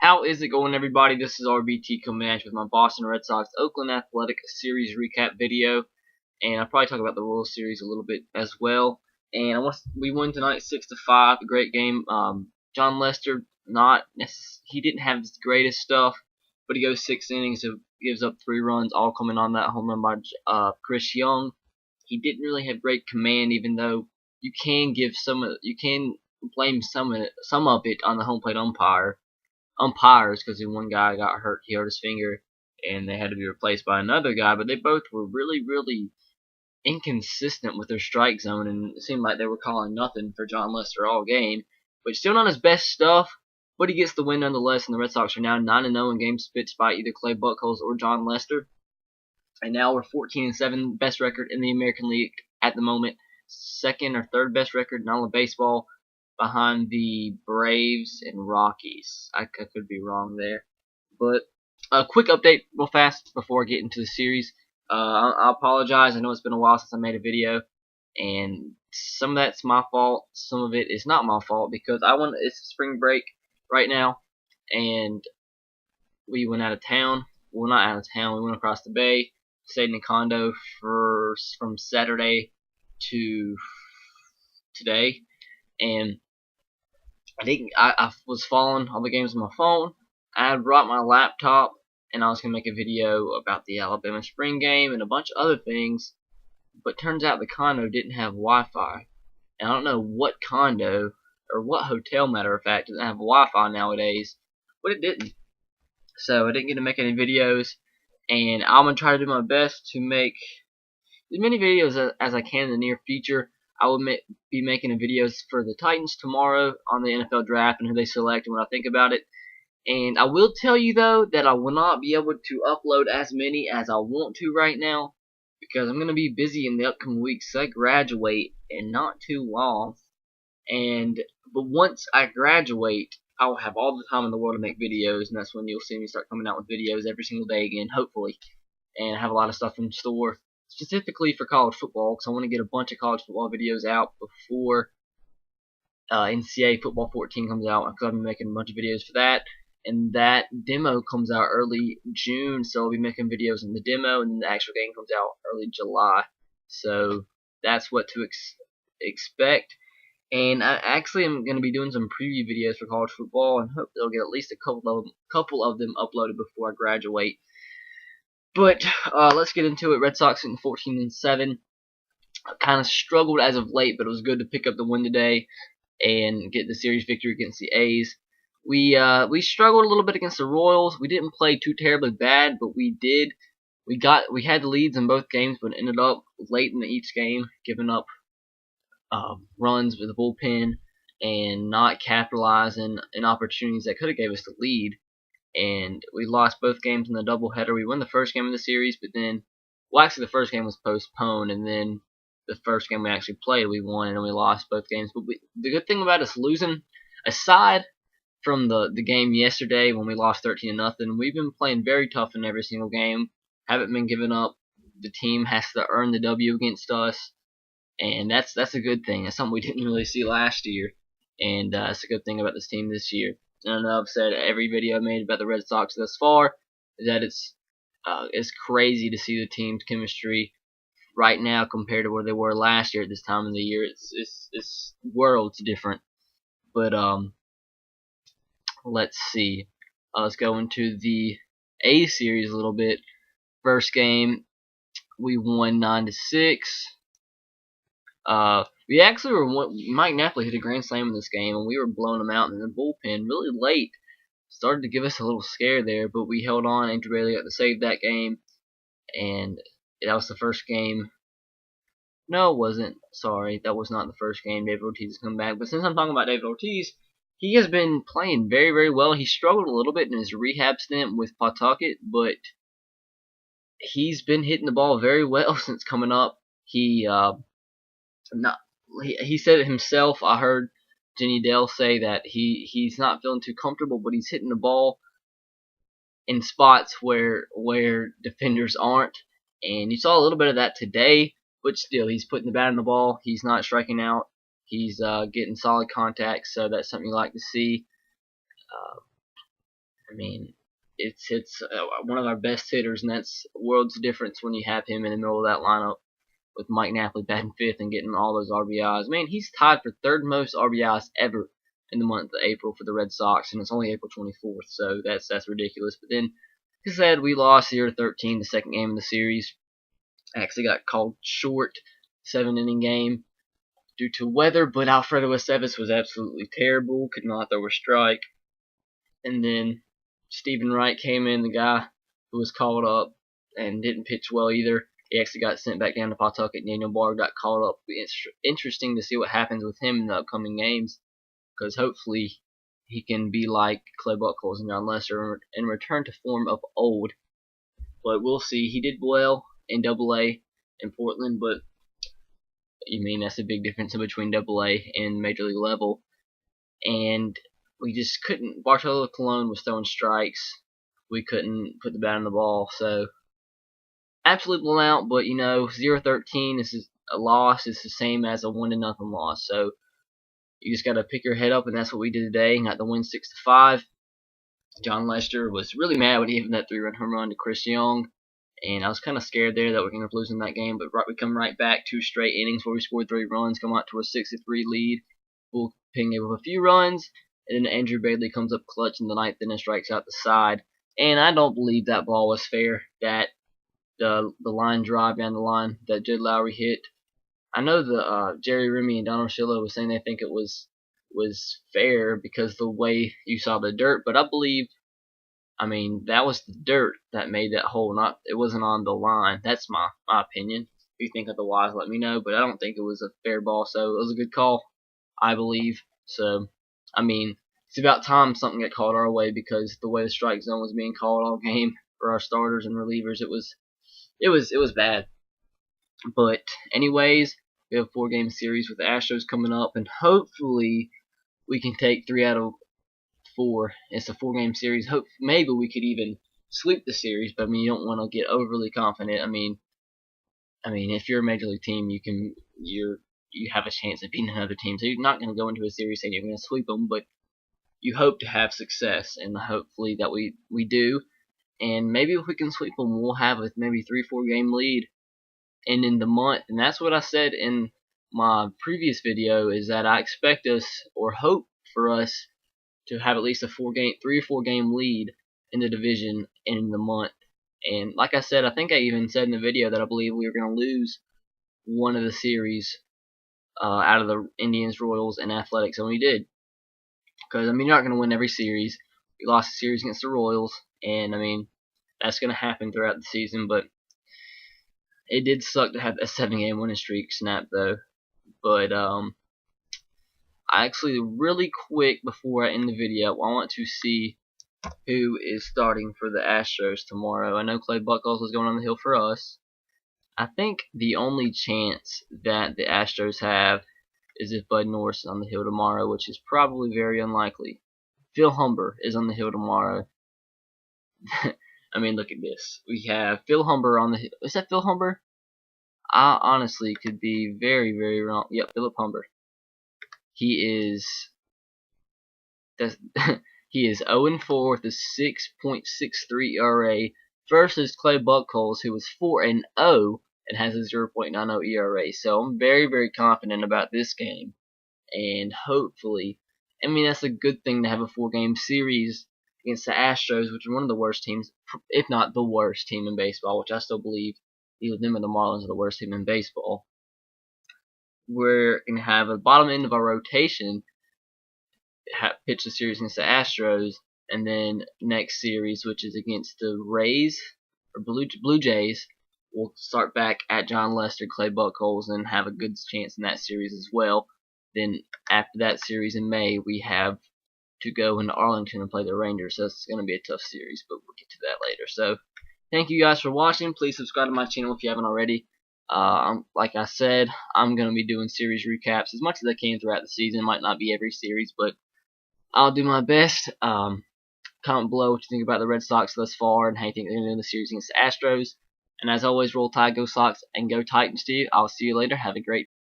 How is it going, everybody? This is RBT Comanche with my Boston Red Sox Oakland Athletic Series recap video, and I'll probably talk about the World Series a little bit as well. And we won tonight 6-5, a great game. John Lester, he didn't have his greatest stuff, but he goes 6 innings, so gives up 3 runs, all coming on that home run by Chris Young. He didn't really have great command, even though you can blame some of it on the home plate umpires, because one guy got hurt. He hurt his finger, and they had to be replaced by another guy. But they both were really inconsistent with their strike zone, and it seemed like they were calling nothing for John Lester all game. But still not his best stuff. But he gets the win nonetheless, and the Red Sox are now 9-0 in games pitched by either Clay Buchholz or John Lester. And now we're 14-7, best record in the American League at the moment, second or third best record in all of baseball, behind the Braves and Rockies. I could be wrong there. But a quick update real fast before I get into the series. I apologize. I know it's been a while since I made a video, and some of that's my fault. Some of it is not my fault, because it's spring break right now, and we went out of town. Well, not out of town. We went across the bay, stayed in a condo from Saturday to today, and I was following all the games on my phone. I had brought my laptop, and I was going to make a video about the Alabama spring game and a bunch of other things, but turns out the condo didn't have Wi-Fi. And I don't know what condo, or what hotel, matter of fact, doesn't have Wi-Fi nowadays, but it didn't. So I didn't get to make any videos, and I'm going to try to do my best to make as many videos as I can in the near future. I will be making videos for the Titans tomorrow on the NFL draft and who they select and what I think about it. And I will tell you, though, that I will not be able to upload as many as I want to right now, because I'm going to be busy in the upcoming weeks. So I graduate in not too long. But once I graduate, I will have all the time in the world to make videos, and that's when you'll see me start coming out with videos every single day again, hopefully. And I have a lot of stuff in store, specifically for college football, because I want to get a bunch of college football videos out before NCAA Football 14 comes out, because I've been making a bunch of videos for that. And that demo comes out early June, so I'll be making videos in the demo, and the actual game comes out early July. So that's what to expect. And I actually am going to be doing some preview videos for college football, and hope they'll get at least a couple of them uploaded before I graduate. But let's get into it. Red Sox in 14-7. Kind of struggled as of late, but it was good to pick up the win today and get the series victory against the A's. We struggled a little bit against the Royals. We didn't play too terribly bad, but we did. We had the leads in both games, but ended up late in each game giving up runs with the bullpen and not capitalizing on opportunities that could have gave us the lead. And we lost both games in the doubleheader. We won the first game of the series, but then, well, actually the first game was postponed, and then the first game we actually played, we won, and we lost both games. But the good thing about us losing, aside from the game yesterday when we lost 13-0, we've been playing very tough in every single game. Haven't been giving up. The team has to earn the W against us, and that's a good thing. That's something we didn't really see last year, and it's a good thing about this team this year. And I know I've said every video I made about the Red Sox thus far is that it's crazy to see the team's chemistry right now compared to where they were last year at this time of the year. It's worlds different. But let's see. Let's go into the A series a little bit. First game, we won 9-6. We actually Mike Napoli hit a grand slam in this game, and we were blowing him out in the bullpen really late. Started to give us a little scare there, but we held on. Andrew Bailey got to save that game, and that was the first game. No, it wasn't. Sorry, that was not the first game David Ortiz has come back. But since I'm talking about David Ortiz, he has been playing very well. He struggled a little bit in his rehab stint with Pawtucket, but he's been hitting the ball very well since coming up. He said it himself. I heard Jenny Dale say that he's not feeling too comfortable, but he's hitting the ball in spots where defenders aren't. And you saw a little bit of that today, but still, he's putting the bat in the ball. He's not striking out. He's getting solid contact, so that's something you like to see. I mean, it's one of our best hitters, and that's world's difference when you have him in the middle of that lineup with Mike Napoli batting fifth and getting all those RBIs. Man, he's tied for third most RBIs ever in the month of April for the Red Sox, and it's only April 24th, so that's ridiculous. But then, like I said, we lost 0-13 the second game of the series. Actually got called short, 7-inning game due to weather, but Alfredo Aceves was absolutely terrible, could not throw a strike. And then Stephen Wright came in, the guy who was called up and didn't pitch well either. He actually got sent back down to Pawtucket. Daniel Barr got called up. It'll be interesting to see what happens with him in the upcoming games, because hopefully he can be like Clay Buchholz and John Lester and return to form of old. But we'll see. He did well in Double-A in Portland, but you mean that's a big difference in between Double-A and Major League level. And we just couldn't. Bartolo Colon was throwing strikes. We couldn't put the bat on the ball, so absolute blowout. But 0-13 is a loss. It's the same as a 1-0 loss. So you just gotta pick your head up, and that's what we did today. Got the win 6-5. John Lester was really mad when he gave that 3-run home run to Chris Young, and I was kind of scared there that we're going to lose in that game. But we come right back, 2 straight innings where we scored 3 runs, come out to a 6-3 lead. Bullpen gave up a few runs, and then Andrew Bailey comes up clutch in the 9th inning and strikes out the side. And I don't believe that ball was fair. That the line drive down the line that Jed Lowry hit. I know the Jerry Remy and Donald Shilla was saying they think it was fair because the way you saw the dirt, but I believe, that was the dirt that made that hole. It wasn't on the line. That's my opinion. If you think otherwise, let me know. But I don't think it was a fair ball, so it was a good call, I believe. So, it's about time something got called our way, because the way the strike zone was being called all game for our starters and relievers, it was bad. But anyways, we have a 4-game series with the Astros coming up, and hopefully we can take 3 out of 4. It's a 4-game series. Maybe we could even sweep the series, but you don't want to get overly confident. If you're a major league team, you have a chance of beating another team. So you're not going to go into a series saying you're going to sweep them, but you hope to have success, and hopefully that we do. And maybe if we can sweep them, we'll have a maybe 3-4 game lead in the month. And that's what I said in my previous video, is that I expect us, or hope for us, to have at least a 3 or 4 game lead in the division in the month. And like I said, I think I even said in the video that I believe we were going to lose one of the series out of the Indians, Royals, and Athletics, and we did. Because you're not going to win every series. We lost a series against the Royals, and that's going to happen throughout the season. But it did suck to have a 7-game winning streak snap, though. But actually, really quick before I end the video, I want to see who is starting for the Astros tomorrow. I know Clay Buchholz is going on the hill for us. I think the only chance that the Astros have is if Bud Norris is on the hill tomorrow, which is probably very unlikely. Phil Humber is on the hill tomorrow. Look at this. We have Phil Humber on the hill. Is that Phil Humber? I honestly could be very, very wrong. Yep, Philip Humber. He is 0-4 with a 6.63 ERA versus Clay Buchholz, who is 4-0 and has a 0.90 ERA. So I'm very, very confident about this game, and hopefully, that's a good thing to have a 4-game series against the Astros, which are one of the worst teams, if not the worst team in baseball, which I still believe either them or the Marlins are the worst team in baseball. We're going to have a bottom end of our rotation pitch the series against the Astros, and then next series, which is against the Rays or Blue Jays, we'll start back at John Lester, Clay Buchholz, and have a good chance in that series as well. Then after that series in May, we have to go into Arlington and play the Rangers, so it's going to be a tough series, but we'll get to that later. So thank you guys for watching. Please subscribe to my channel if you haven't already. Like I said, I'm going to be doing series recaps as much as I can throughout the season. It might not be every series, but I'll do my best. Comment below what you think about the Red Sox thus far and how you think they're going to do in the series against the Astros. And as always, roll Tide, go Sox, and go Titans to you. I'll see you later. Have a great